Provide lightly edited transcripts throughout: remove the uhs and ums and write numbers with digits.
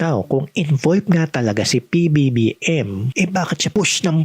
Now, kung involved nga talaga si PBBM, bakit siya push ng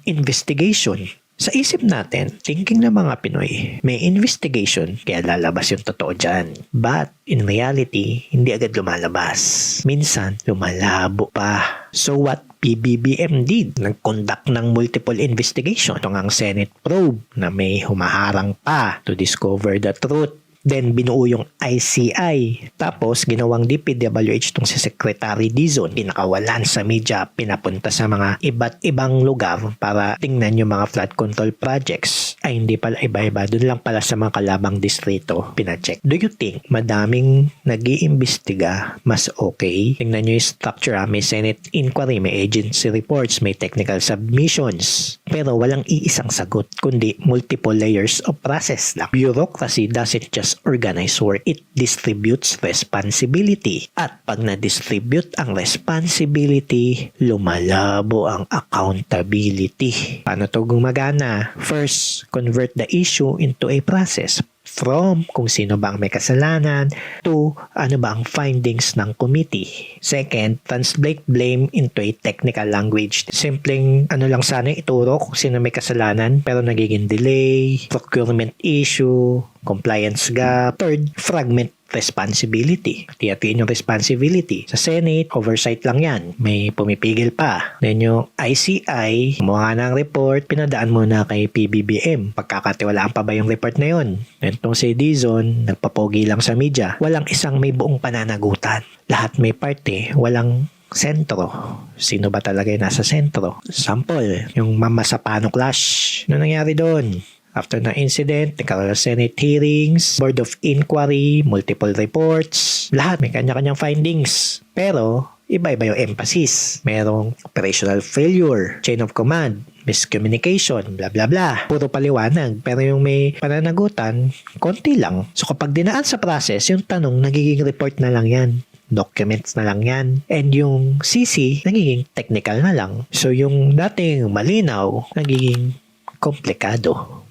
investigation? Sa isip natin, thinking ng mga Pinoy, may investigation kaya lalabas yung totoo dyan. But in reality, hindi agad lumalabas. Minsan, lumalabo pa. So what PBBM did? Nag-conduct ng multiple investigation. Ito nga ang Senate probe na may humaharang pa to discover the truth. Then, binuo yung ICI. Tapos, ginawang DPWH itong si Secretary Dizon. Pinakawalan sa media, pinapunta sa mga iba't ibang lugar para tingnan yung mga flood control projects. Ay, hindi pala iba-iba. Doon lang pala sa mga kalabang distrito pinacheck. Do you think madaming nag-iimbestiga mas okay? Tingnan nyo yung structure. May Senate inquiry, may agency reports, may technical submissions. Pero walang iisang sagot, kundi multiple layers of process lang. Bureaucracy doesn't just organize work, it distributes responsibility. At pag na-distribute ang responsibility, lumalabo ang accountability. Paano to gumagana? First, convert the issue into a process. From kung sino ba ang may kasalanan to ano ba ang findings ng committee. Second, translate blame into a technical language. Simpleng ano lang sana ituro kung sino may kasalanan pero nagiging delay, procurement issue, compliance gap. Third, fragment responsibility. Hati-hatiin yung responsibility. Sa Senate, oversight lang yan. May pumipigil pa. Then yung ICI, gumawa ng report, pinadaan muna kay PBBM. Pagkakatiwalaan pa ba yung report na yun? Then itong si Dizon, nagpapogi lang sa media. Walang isang may buong pananagutan. Lahat may parte, walang sentro. Sino ba talaga yung nasa sentro? Sample, yung Mama Sapano clash. Ano nangyari doon? After na incident, nagkaroon ng Senate hearings, Board of Inquiry, multiple reports, lahat may kanya-kanyang findings. Pero, iba-iba yung emphasis. Merong operational failure, chain of command, miscommunication, bla bla bla. Puro paliwanag. Pero yung may pananagutan, konti lang. So kapag dinaan sa process, yung tanong, nagiging report na lang yan. Documents na lang yan. And yung CC, nagiging technical na lang. So yung dating malinaw, nagiging komplikado.